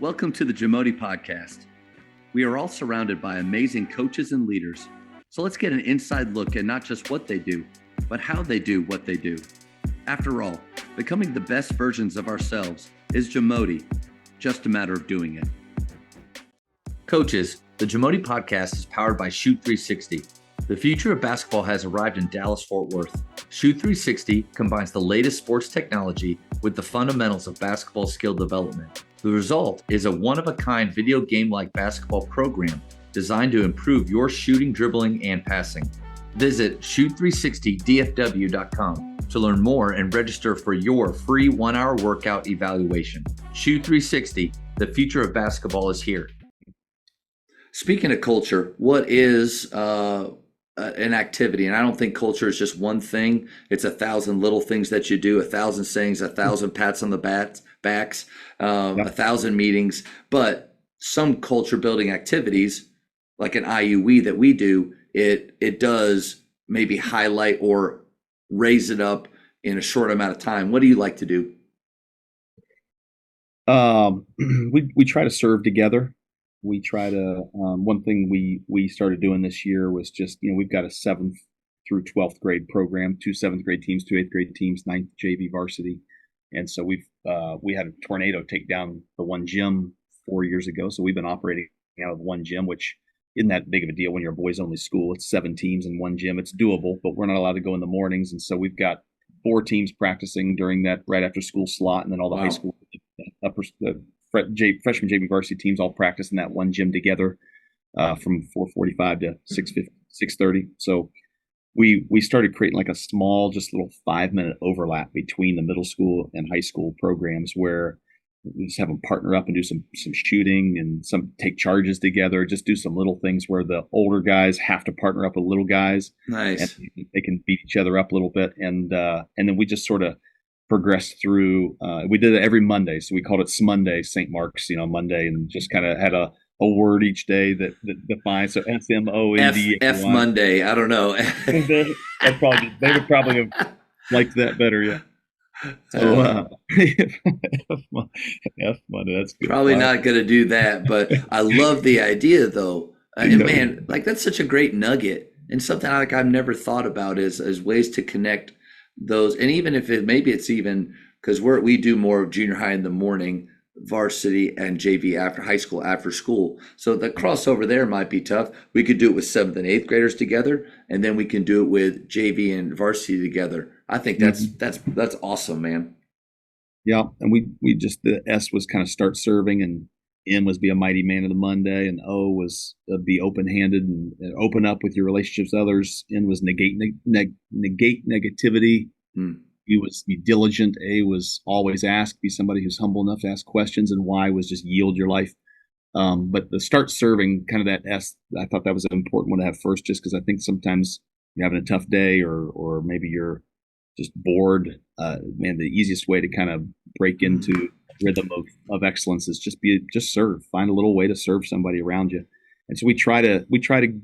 Welcome to the Jamodi podcast. We are all surrounded by amazing coaches and leaders. So let's get an inside look at not just what they do, but how they do what they do. After all, becoming the best versions of ourselves is Jamodi, just a matter of doing it. Coaches, the Jamodi podcast is powered by Shoot 360. The future of basketball has arrived in Dallas-Fort Worth. Shoot 360 combines the latest sports technology with the fundamentals of basketball skill development. The result is a one-of-a-kind video game-like basketball program designed to improve your shooting, dribbling, and passing. Visit shoot360dfw.com to learn more and register for your free 1-hour workout evaluation. Shoot 360, the future of basketball is here. Speaking of culture, what is an activity? And I don't think culture is just one thing. It's 1,000 little things that you do, 1,000 sayings, 1,000 pats on the backs, 1,000 meetings. But some culture building activities, like an IUE that we do, it does maybe highlight or raise it up in a short amount of time. What do you like to do? We try to serve together. We try to, one thing we started doing this year was just, we've got a 7th through 12th grade program, 2 7th grade teams, 2 8th grade teams, 9th JV varsity. And so we had a tornado take down the one gym 4 years ago. So we've been operating out of one gym, which isn't that big of a deal when you're a boys only school. It's 7 teams in one gym. It's doable, but we're not allowed to go in the mornings. And so we've got 4 teams practicing during that right after school slot. And then all the high school freshman JV varsity teams all practice in that one gym together from 4:45 to 6:30. So we started creating like a small, just little 5-minute overlap between the middle school and high school programs where we just have them partner up and do some shooting and some take charges together, just do some little things where the older guys have to partner up with little guys. Nice. And they can beat each other up a little bit. And then we just sort of progressed through. We did it every Monday, so we called it Smonday, St. Mark's, Monday, and just kind of had a word each day that defines. So SMOND. F Monday. I don't know. they would probably have liked that better, yeah. So F Monday. That's good. Probably not going to do that, but I love the idea though. And man, like that's such a great nugget and something like I've never thought about is ways to connect those. And even if maybe it's even because we do more of junior high in the morning, varsity and JV after high school, after school. So the crossover there might be tough. We could do it with 7th and 8th graders together, and then we can do it with JV and varsity together. I think that's awesome, man. Yeah, and we just, the S was kind of start serving, and M was be a mighty man of the Monday, and O was be open-handed and open up with your relationships with others. N was negate negativity. U was be diligent. A was always ask, be somebody who's humble enough to ask questions, and Y was just yield your life. But the start serving, kind of that S, I thought that was an important one to have first, just because I think sometimes you're having a tough day or maybe you're just bored. Man, the easiest way to kind of break into rhythm of excellence is just serve. Find a little way to serve somebody around you. And so we try to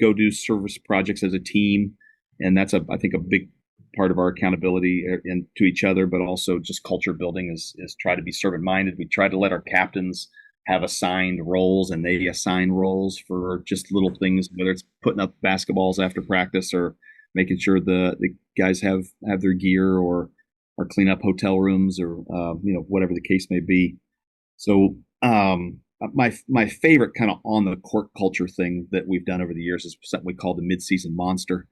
go do service projects as a team, and that's I think a big part of our accountability and to each other, but also just culture building is try to be servant minded. We try to let our captains have assigned roles, and they assign roles for just little things, whether it's putting up basketballs after practice or making sure the guys have their gear or clean up hotel rooms or whatever the case may be. So my favorite kind of on the court culture thing that we've done over the years is something we call the midseason monster.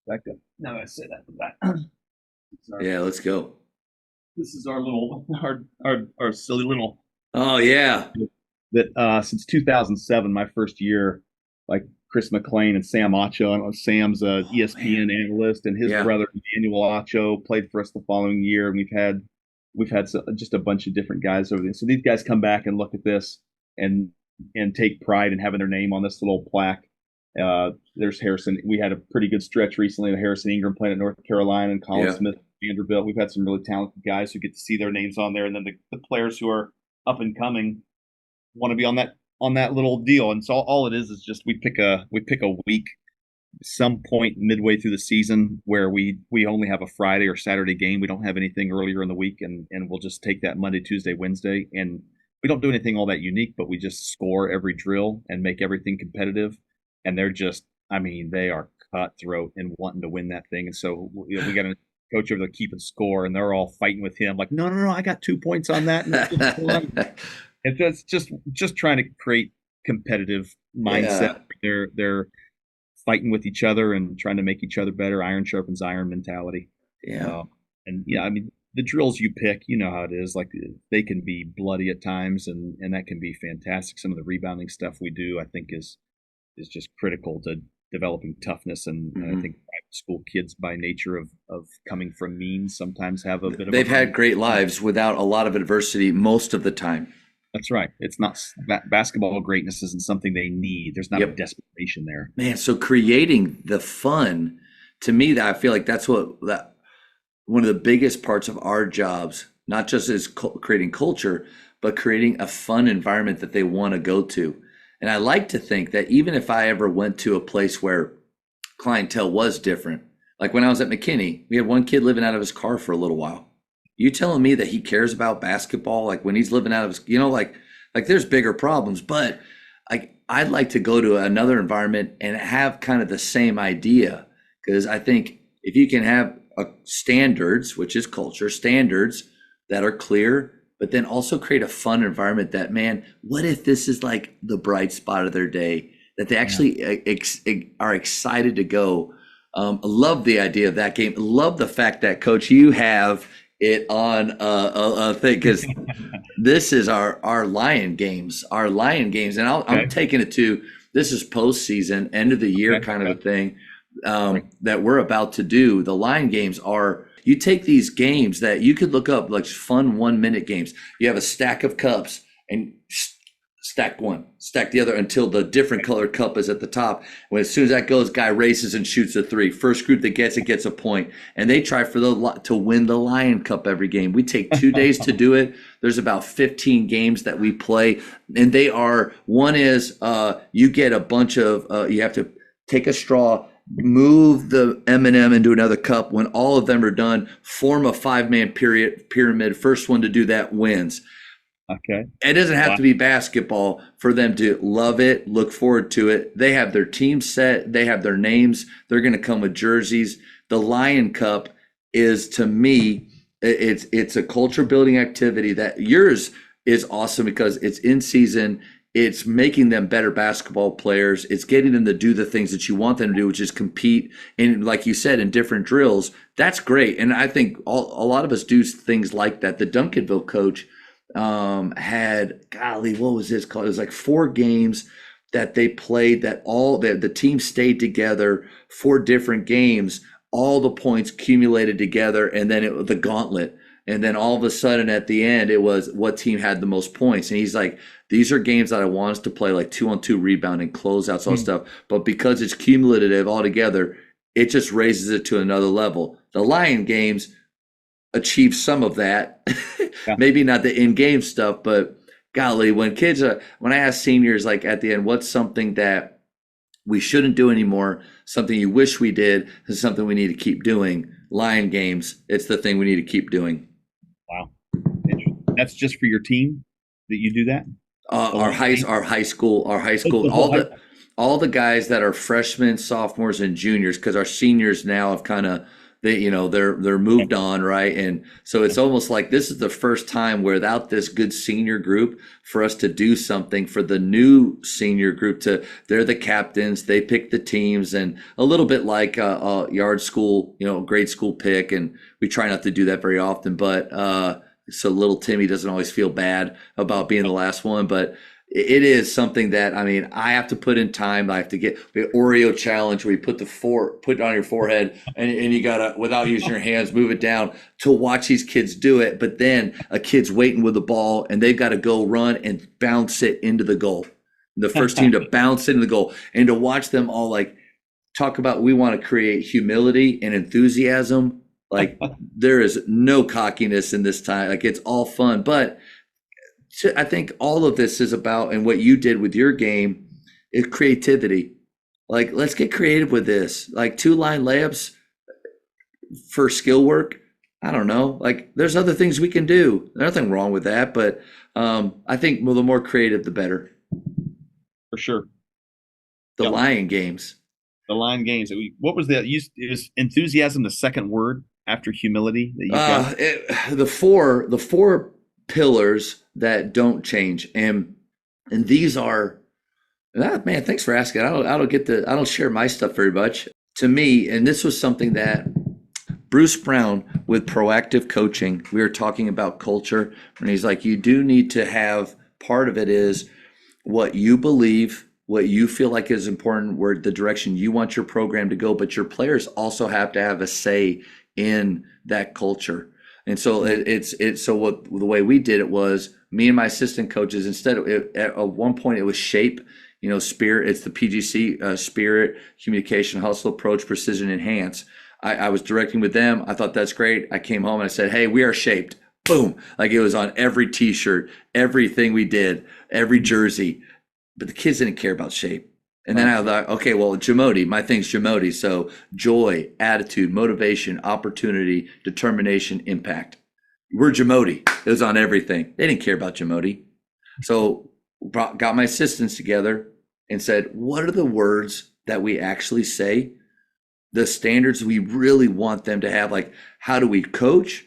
Back up. Now I say that. Yeah, let's go. This is our little our silly little. Oh yeah. That since 2007, my first year, like Chris McClain and Sam Acho. Sam's a ESPN analyst, and his brother Daniel Acho played for us the following year. And we've had just a bunch of different guys over there. So these guys come back and look at this and take pride in having their name on this little plaque. There's Harrison. We had a pretty good stretch recently. Harrison Ingram playing at North Carolina and Colin Smith at Vanderbilt. We've had some really talented guys who get to see their names on there, and then the players who are up and coming want to be on that little deal. And so all it is just we pick a week, some point midway through the season where we only have a Friday or Saturday game. We don't have anything earlier in the week, and we'll just take that Monday, Tuesday, Wednesday, and we don't do anything all that unique, but we just score every drill and make everything competitive. And they're just, I mean, they are cutthroat and wanting to win that thing. And so we got a coach over there keeping score, and they're all fighting with him, like, no, no, no, I got 2 points on that. It's just trying to create competitive mindset. Yeah. They're fighting with each other and trying to make each other better. Iron sharpens iron mentality. Yeah. And yeah, I mean, the drills you pick, you know how it is. Like they can be bloody at times, and that can be fantastic. Some of the rebounding stuff we do, I think, is just critical to developing toughness. And I think private school kids, by nature of coming from means, sometimes have a bit of. They've had great lives without a lot of adversity most of the time. That's right. It's not basketball greatness isn't something they need. There's not a desperation there. Man, so creating the fun, to me, that I feel like that's one of the biggest parts of our jobs, not just is creating culture, but creating a fun environment that they want to go to. And I like to think that even if I ever went to a place where clientele was different, like when I was at McKinney, we had one kid living out of his car for a little while. You telling me that he cares about basketball, like when he's living out of his, like there's bigger problems, but I'd like to go to another environment and have kind of the same idea, because I think if you can have standards, which is culture, standards that are clear, but then also create a fun environment that, man, what if this is like the bright spot of their day, that they actually are excited to go. I love the idea of that game. Love the fact that, Coach, you have it on a thing, because this is our Lion games, and I'm taking it to, this is postseason, end of the year kind of a thing that we're about to do. The Lion games are, you take these games that you could look up, like fun 1-minute games. You have a stack of cups and stack one, stack the other until the different colored cup is at the top. When as soon as that goes, guy races and shoots a 3. First group that gets it gets a point. And they try to win the Lion Cup every game. We take 2 days to do it. There's about 15 games that we play, and they are, one is you get a bunch of you have to take a straw, move the M&M into another cup. When all of them are done, form a 5-man pyramid. First one to do that wins. Okay. It doesn't have to be basketball for them to love it, look forward to it. They have their team set. They have their names. They're going to come with jerseys. The Lion Cup is, to me, it's a culture building activity that yours is awesome because it's in season. It's making them better basketball players. It's getting them to do the things that you want them to do, which is compete. And like you said, in different drills, that's great. And I think a lot of us do things like that. The Duncanville coach had, golly, what was this called? It was like 4 games that they played, that the team stayed together, 4 different games, all the points accumulated together, and then it was the gauntlet. And then all of a sudden at the end, it was what team had the most points. And he's like, these are games that I want us to play, like 2-on-2 rebounding, closeouts, all stuff. But because it's cumulative all together, it just raises it to another level. The Lion games achieve some of that. Maybe not the in-game stuff, but golly, when I ask seniors, like at the end, what's something that we shouldn't do anymore, something you wish we did, is something we need to keep doing. Lion games, it's the thing we need to keep doing. Wow. That's just for your team that you do that? Our high school, all the guys that are freshmen, sophomores, and juniors, because our seniors now have kind of, they're moved on, right? And so it's almost like this is the first time without this good senior group for us to do something for the new senior group. They're the captains, they pick the teams, and a little bit like yard school, grade school pick. And we try not to do that very often, but so little Timmy doesn't always feel bad about being the last one. But it is something that, I have to put in time. I have to get the Oreo challenge where you put it on your forehead and you gotta, without using your hands, move it down, to watch these kids do it. But then a kid's waiting with the ball and they've got to go run and bounce it into the goal. The first team to bounce into the goal, and to watch them all like talk about, we want to create humility and enthusiasm. Like there is no cockiness in this time. Like it's all fun, but I think all of this is about, and what you did with your game is creativity. Like, let's get creative with this. Like 2-line layups for skill work. I don't know. Like there's other things we can do. There's nothing wrong with that, but I think the more creative, the better. For sure. The Yep. Lion games. The line games. What was that? Is enthusiasm the second word after humility that you've got? The four pillars that don't change, and these are man. Thanks for asking. I don't share my stuff very much. To me, and this was something that Bruce Brown with proactive coaching. We were talking about culture, and he's like, you do need to have part of it is what you believe, what you feel like is important, where the direction you want your program to go, but your players also have to have a say in that culture. And so it's so what the way we did it was me and my assistant coaches instead of at one point it was shape, spirit. It's the PGC spirit, communication, hustle, approach, precision, enhance. I was directing with them. I thought that's great. I came home and I said, hey, we are shaped. Boom. Like it was on every t-shirt, everything we did, every jersey. But the kids didn't care about shape. And then I thought, okay, well, Jamodi, my thing's Jamodi. So joy, attitude, motivation, opportunity, determination, impact. We're Jamodi. It was on everything. They didn't care about Jamodi. So got my assistants together and said, what are the words that we actually say? The standards we really want them to have, like how do we coach?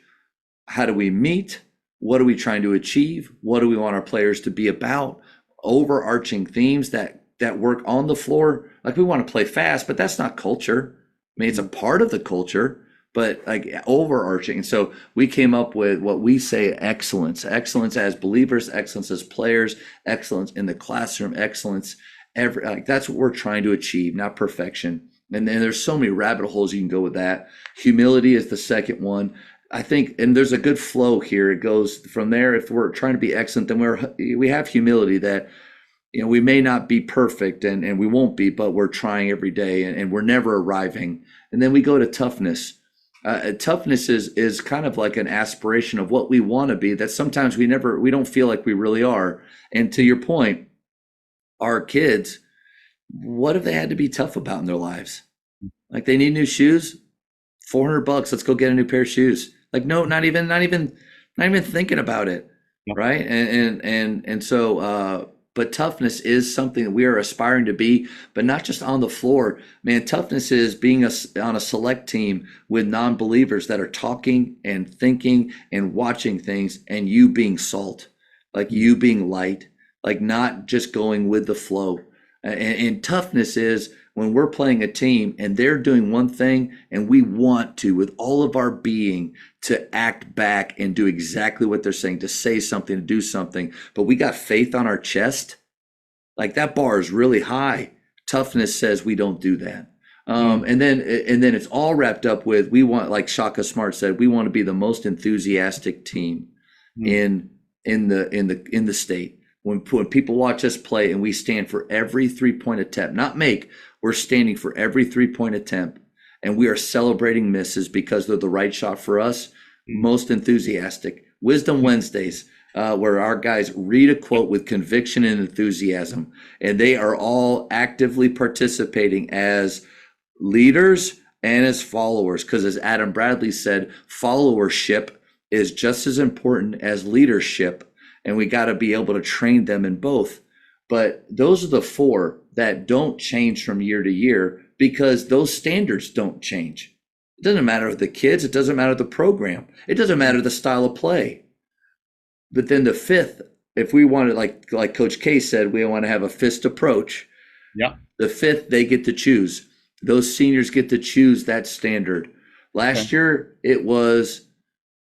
How do we meet? What are we trying to achieve? What do we want our players to be about? Overarching themes that work on the floor. Like we want to play fast, but that's not culture. I mean, it's a part of the culture, but like overarching. And so we came up with what we say excellence as believers, excellence as players, excellence in the classroom, excellence like that's what we're trying to achieve, not perfection. And then there's so many rabbit holes you can go with that. Humility is the second one. I think, and there's a good flow here. It goes from there. If we're trying to be excellent, then we have humility that, we may not be perfect and we won't be, but we're trying every day and we're never arriving. And then we go to toughness. Toughness is kind of like an aspiration of what we want to be that sometimes we don't feel like we really are. And to your point, our kids, what have they had to be tough about in their lives? Like they need new shoes, $400. Let's go get a new pair of shoes. Like, no, not even thinking about it. Yep. Right. And so, but toughness is something that we are aspiring to be, but not just on the floor, man. Toughness is being on a select team with non-believers that are talking and thinking and watching things, and you being salt, like you being light, like not just going with the flow. And toughness is when we're playing a team and they're doing one thing and we want to, with all of our being, to act back and do exactly what they're saying, to say something, to do something, but we got faith on our chest, like that bar is really high. Toughness says we don't do that. And then it's all wrapped up with, we want, like Shaka Smart said, we want to be the most enthusiastic team in the state. When people watch us play and we stand for every 3-point attempt, not make, we're standing for every 3-point attempt, and we are celebrating misses because they're the right shot for us. Most enthusiastic. Wisdom Wednesdays, where our guys read a quote with conviction and enthusiasm, and they are all actively participating as leaders and as followers. Because as Adam Bradley said, followership is just as important as leadership. And we got to be able to train them in both. But those are the four that don't change from year to year because those standards don't change. It doesn't matter the kids. It doesn't matter the program. It doesn't matter the style of play. But then the fifth, if we wanted, like Coach K said, we want to have a fist approach. Yeah. The fifth, they get to choose. Those seniors get to choose that standard. Last year, it was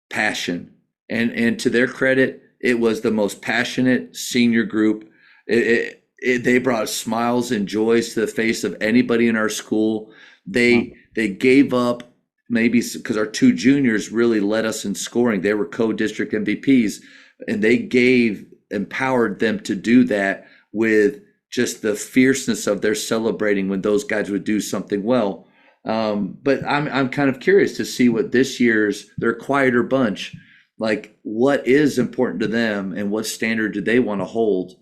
passion. And to their credit, it was the most passionate senior group. They brought smiles and joys to the face of anybody in our school. They gave up, maybe because our two juniors really led us in scoring. They were co-district MVPs, and they empowered them to do that with just the fierceness of their celebrating when those guys would do something well. But I'm kind of curious to see what this year's, their quieter bunch, like what is important to them and what standard do they want to hold.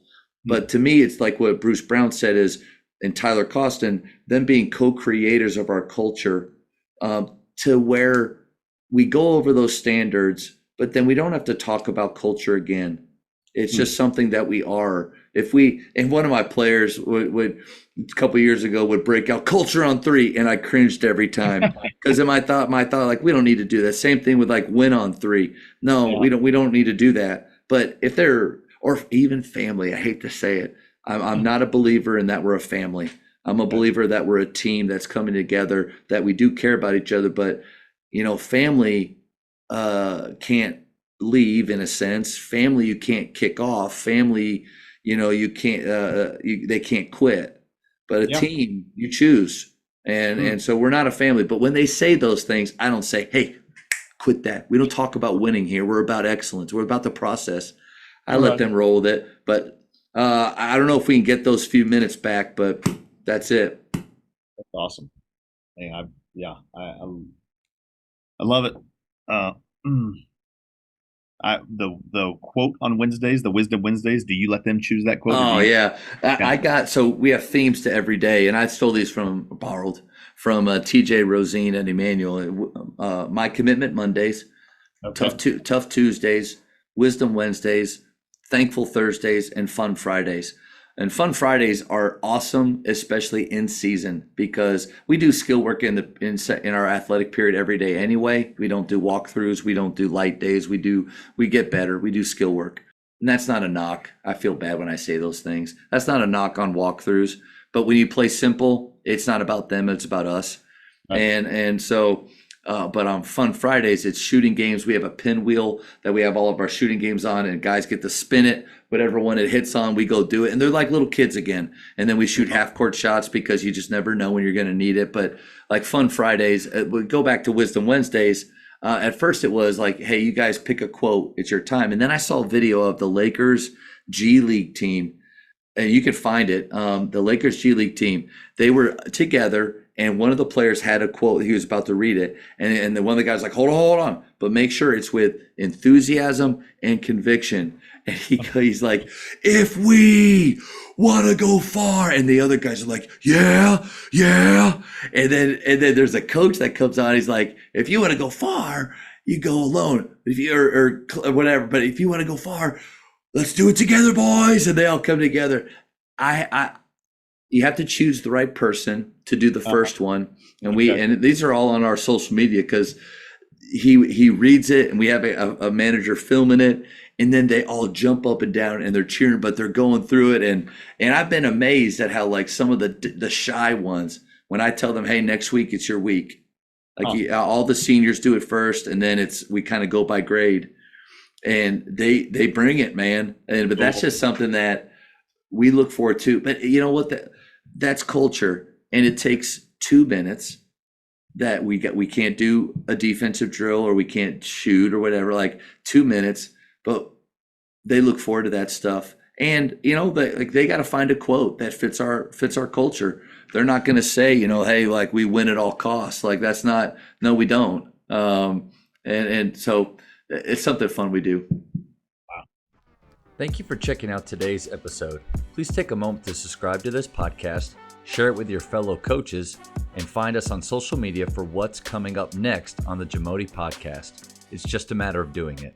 But to me, it's like what Bruce Brown said is, and Tyler Costin, them being co-creators of our culture, to where we go over those standards, but then we don't have to talk about culture again. It's just something that we are. And one of my players would a couple of years ago would break out culture on 3, and I cringed every time because in my thought like we don't need to do that. Same thing with like win on 3. No, we don't need to do that. But if they're, or even family, I hate to say it, I'm not a believer in that we're a family. I'm a believer that we're a team that's coming together, that we do care about each other. But family can't leave in a sense. Family you can't kick off. Family, you can't they can't quit. But a team you choose. And so we're not a family. But when they say those things, I don't say, hey, quit that. We don't talk about winning here. We're about excellence. We're about the process. I let them roll with it. But I don't know if we can get those few minutes back, but that's it. That's awesome. Hey, I love it. The quote on Wednesdays, the Wisdom Wednesdays. Do you let them choose that quote? Oh yeah, so we have themes to every day, and I stole these borrowed from TJ Rosine and Emmanuel. My Commitment Mondays, Tough Tuesdays, Wisdom Wednesdays, Thankful Thursdays, and Fun Fridays. And Fun Fridays are awesome, especially in season, because we do skill work in our athletic period every day anyway. We don't do walkthroughs. We don't do light days. We get better. We do skill work. And that's not a knock. I feel bad when I say those things. That's not a knock on walkthroughs. But when you play simple, it's not about them. It's about us. Right. And so, but on Fun Fridays, it's shooting games. We have a pinwheel that we have all of our shooting games on, and guys get to spin it. Whatever one it hits on, we go do it. And they're like little kids again. And then we shoot half-court shots because you just never know when you're going to need it. But like Fun Fridays, we go back to Wisdom Wednesdays. At first it was like, hey, you guys pick a quote. It's your time. And then I saw a video of the Lakers G League team. And you can find it. The Lakers G League team, they were together. And one of the players had a quote. He was about to read it. And then one of the guys was like, hold on. But make sure it's with enthusiasm and conviction. And he's like, if we want to go far. And the other guys are like, yeah. And then there's a coach that comes on. He's like, if you want to go far, you go alone. If you or whatever. But if you want to go far, let's do it together, boys. And they all come together. You have to choose the right person to do the first one. And and these are all on our social media because he reads it and we have a manager filming it. And then they all jump up and down and they're cheering, but they're going through it. And I've been amazed at how like some of the shy ones, when I tell them, hey, next week, it's your week. Like all the seniors do it first. And then we kind of go by grade and they bring it, man. But that's just something that we look forward to. But you know what? That's culture. And it takes 2 minutes that we can't do a defensive drill or we can't shoot or whatever, like 2 minutes. But they look forward to that stuff. And, they got to find a quote that fits our culture. They're not going to say, hey, like we win at all costs. Like that's not, no, we don't. And so it's something fun we do. Wow. Thank you for checking out today's episode. Please take a moment to subscribe to this podcast, share it with your fellow coaches, and find us on social media for what's coming up next on the Jamodi podcast. It's just a matter of doing it.